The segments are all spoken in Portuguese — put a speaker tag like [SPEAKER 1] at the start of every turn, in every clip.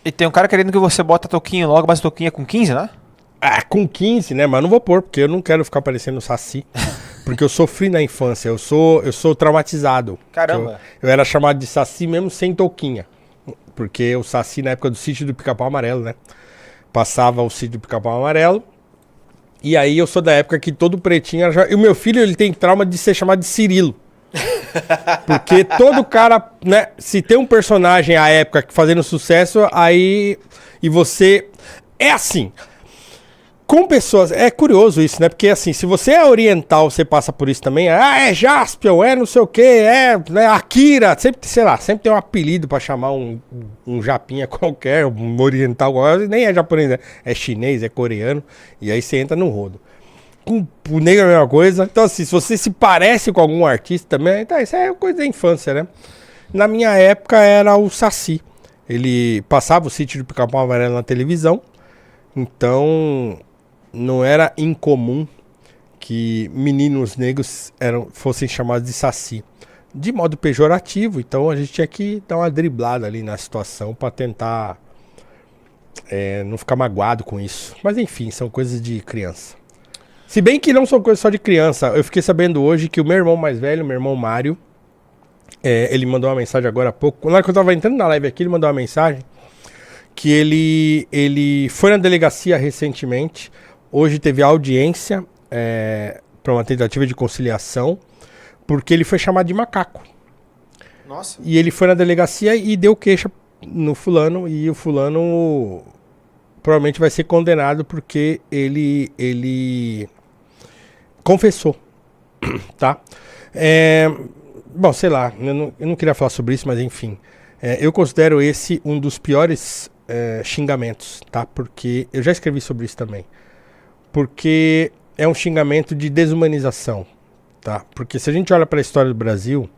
[SPEAKER 1] E tem um cara querendo que você bota a touquinha logo, mas a touquinha é com 15, né?
[SPEAKER 2] Ah, com 15, né? Mas não vou pôr, porque eu não quero ficar parecendo um Saci. Porque eu sofri na infância, eu sou traumatizado.
[SPEAKER 1] Caramba.
[SPEAKER 2] Eu era chamado de Saci mesmo sem touquinha. Porque o Saci, na época do Sítio do Pica-Pau Amarelo, né? Passava o Sítio do Pica-Pau Amarelo. E aí eu sou da época que todo pretinho... E o meu filho, ele tem trauma de ser chamado de Cirilo. Porque todo cara, né? Se tem um personagem à época fazendo sucesso, aí... E você... É assim... Com pessoas, é curioso isso, né? Porque assim, se você é oriental, você passa por isso também. É Jaspion, é não sei o que, né, Akira. Sempre, sei lá, sempre tem um apelido pra chamar um japinha qualquer, um oriental qualquer. Nem é japonês, né? É chinês, é coreano. E aí você entra no rodo. Com o negro é a mesma coisa. Então assim, se você se parece com algum artista também, tá, isso é coisa da infância, né? Na minha época era o Saci. Ele passava o Sítio do Pica-Pau Amarelo na televisão. Então... não era incomum que meninos negros fossem chamados de Saci. De modo pejorativo, então a gente tinha que dar uma driblada ali na situação para tentar não ficar magoado com isso. Mas enfim, são coisas de criança. Se bem que não são coisas só de criança. Eu fiquei sabendo hoje que o meu irmão mais velho, meu irmão Mário, ele mandou uma mensagem agora há pouco. Na hora que eu tava entrando na live aqui, ele mandou uma mensagem que ele foi na delegacia recentemente. Hoje teve audiência para uma tentativa de conciliação, porque ele foi chamado de macaco.
[SPEAKER 1] Nossa.
[SPEAKER 2] E ele foi na delegacia e deu queixa no fulano, e o fulano provavelmente vai ser condenado porque ele confessou, tá? Bom, sei lá, eu não queria falar sobre isso, mas enfim. Eu considero esse um dos piores xingamentos, tá? Porque eu já escrevi sobre isso também. Porque é um xingamento de desumanização, tá? Porque se a gente olha para a história do Brasil,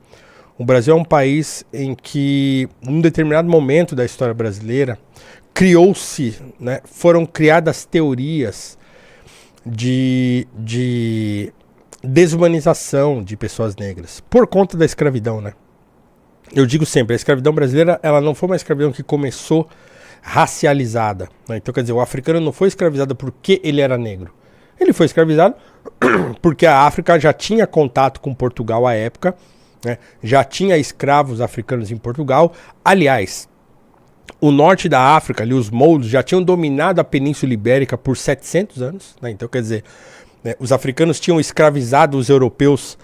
[SPEAKER 2] o Brasil é um país em que, num determinado momento da história brasileira, criou-se, né, foram criadas teorias de desumanização de pessoas negras, por conta da escravidão, né? Eu digo sempre, a escravidão brasileira, ela não foi uma escravidão que começou racializada, né? Então quer dizer, o africano não foi escravizado porque ele era negro. Ele foi escravizado porque a África já tinha contato com Portugal à época, né? Já tinha escravos africanos em Portugal. Aliás, o norte da África, ali, os mouros, já tinham dominado a Península Ibérica por 700 anos, né? Então quer dizer, né, os africanos tinham escravizado os europeus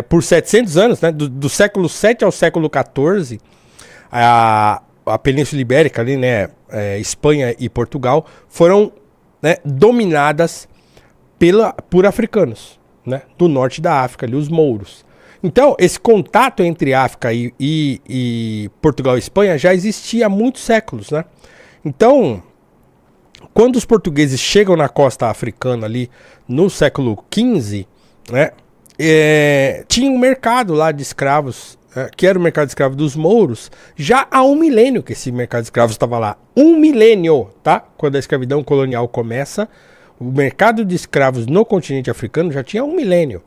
[SPEAKER 2] por 700 anos, né? Do século 7 ao século 14, a Península Ibérica, ali, né, Espanha e Portugal, foram, né, dominadas por africanos, né, do norte da África, ali, os mouros. Então, esse contato entre África e Portugal e Espanha já existia há muitos séculos, né? Então, quando os portugueses chegam na costa africana ali no século XV, né, tinha um mercado lá de escravos, que era o mercado de escravos dos mouros, já há 1 milênio que esse mercado de escravos estava lá. 1 milênio, tá? Quando a escravidão colonial começa, o mercado de escravos no continente africano já tinha 1 milênio,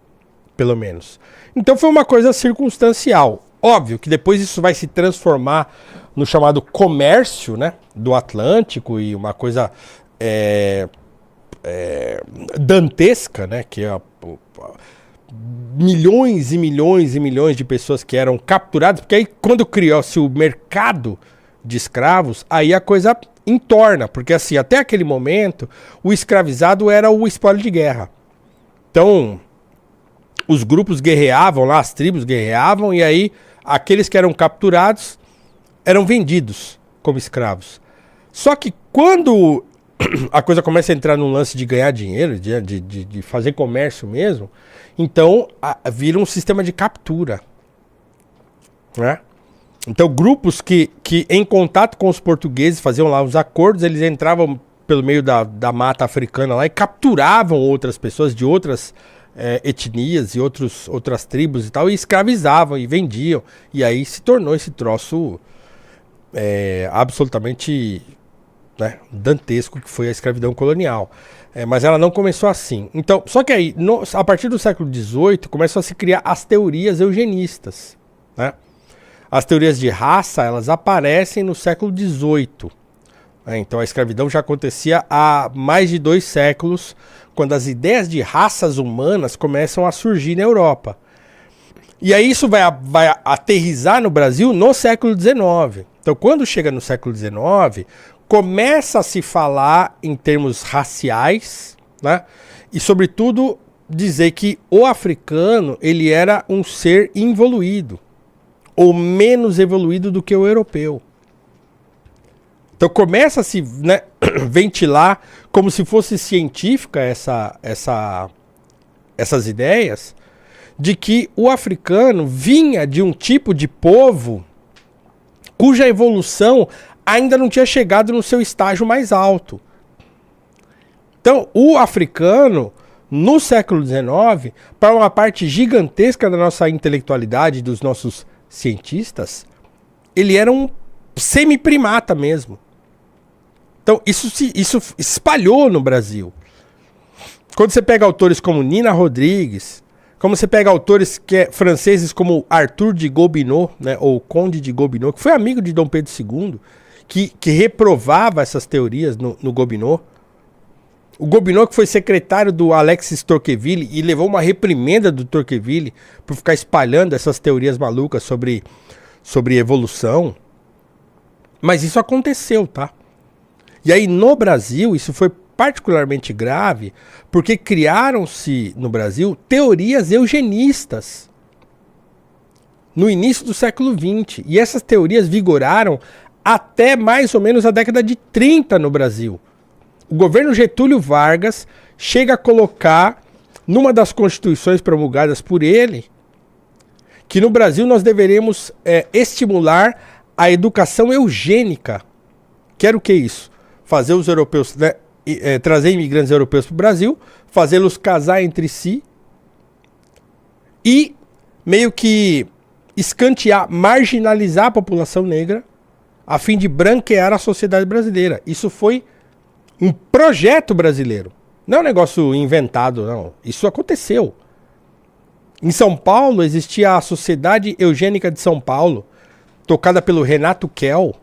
[SPEAKER 2] pelo menos. Então foi uma coisa circunstancial. Óbvio que depois isso vai se transformar no chamado comércio, né, do Atlântico, e uma coisa dantesca, né, que é milhões e milhões e milhões de pessoas que eram capturadas, porque aí quando criou-se o mercado de escravos, aí a coisa entorna, porque assim, até aquele momento, o escravizado era o espólio de guerra. Então, os grupos guerreavam lá, as tribos guerreavam, e aí aqueles que eram capturados eram vendidos como escravos. Só que quando a coisa começa a entrar num lance de ganhar dinheiro, de fazer comércio mesmo, então vira um sistema de captura, né? Então grupos que em contato com os portugueses faziam lá os acordos, eles entravam pelo meio da mata africana lá e capturavam outras pessoas de outras etnias e outras tribos e tal, e escravizavam e vendiam, e aí se tornou esse troço absolutamente, né, dantesco, que foi a escravidão colonial. Mas ela não começou assim. Então, só que aí, a partir do século XVIII, começam a se criar as teorias eugenistas, né? As teorias de raça, elas aparecem no século XVIII, Então a escravidão já acontecia há mais de 2 séculos, quando as ideias de raças humanas começam a surgir na Europa. E aí isso vai aterrissar no Brasil no século XIX. Então quando chega no século XIX, começa a se falar em termos raciais, né? E sobretudo dizer que o africano ele era um ser involuído, ou menos evoluído do que o europeu. Então começa a se, né, ventilar como se fosse científica essas ideias de que o africano vinha de um tipo de povo cuja evolução ainda não tinha chegado no seu estágio mais alto. Então o africano, no século XIX, para uma parte gigantesca da nossa intelectualidade, dos nossos cientistas, ele era um semi-primata mesmo. Então isso espalhou no Brasil. Quando você pega autores como Nina Rodrigues, como você pega autores franceses como Arthur de Gobineau, né, ou Conde de Gobineau, que foi amigo de Dom Pedro II, que reprovava essas teorias no Gobineau. O Gobineau, que foi secretário do Alexis Tocqueville e levou uma reprimenda do Tocqueville por ficar espalhando essas teorias malucas sobre evolução. Mas isso aconteceu, tá? E aí no Brasil isso foi particularmente grave porque criaram-se no Brasil teorias eugenistas no início do século XX. E essas teorias vigoraram até mais ou menos a década de 30 no Brasil. O governo Getúlio Vargas chega a colocar numa das constituições promulgadas por ele que no Brasil nós deveríamos estimular a educação eugênica. Que era o que é isso? Fazer os europeus, né, trazer imigrantes europeus para o Brasil, fazê-los casar entre si e meio que escantear, marginalizar a população negra a fim de branquear a sociedade brasileira. Isso foi um projeto brasileiro. Não é um negócio inventado, não. Isso aconteceu. Em São Paulo existia a Sociedade Eugênica de São Paulo, tocada pelo Renato Kell,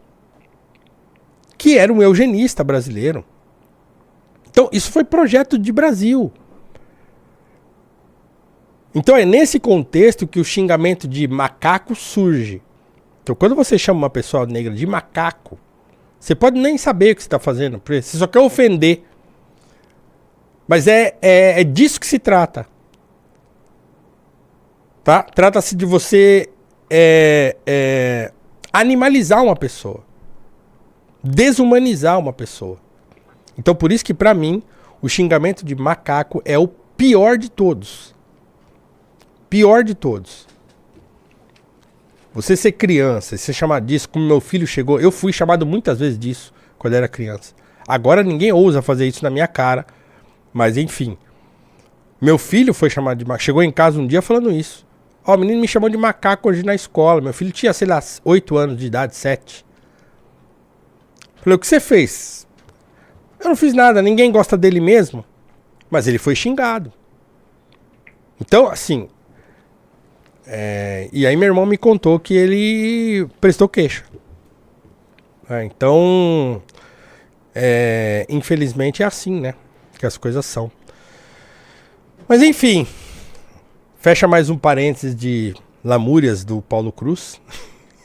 [SPEAKER 2] que era um eugenista brasileiro. Então, isso foi projeto de Brasil. Então, é nesse contexto que o xingamento de macaco surge. Então, quando você chama uma pessoa negra de macaco, você pode nem saber o que você está fazendo, porque você só quer ofender. Mas é disso que se trata. Tá? Trata-se de você animalizar uma pessoa. Desumanizar uma pessoa. Então por isso que pra mim o xingamento de macaco é o pior de todos. Pior de todos. Você ser criança, ser chamado disso, como meu filho chegou, eu fui chamado muitas vezes disso quando era criança. Agora ninguém ousa fazer isso na minha cara, mas enfim. Meu filho foi chamado de macaco, chegou em casa um dia falando isso. Ó, o menino me chamou de macaco hoje na escola. Meu filho tinha, sei lá, 8 anos de idade, 7. Falei, o que você fez? Eu não fiz nada, ninguém gosta dele mesmo. Mas ele foi xingado. Então, assim... E aí meu irmão me contou que ele prestou queixa. Então... infelizmente é assim, né? Que as coisas são. Mas enfim... Fecha mais um parênteses de lamúrias do Paulo Cruz.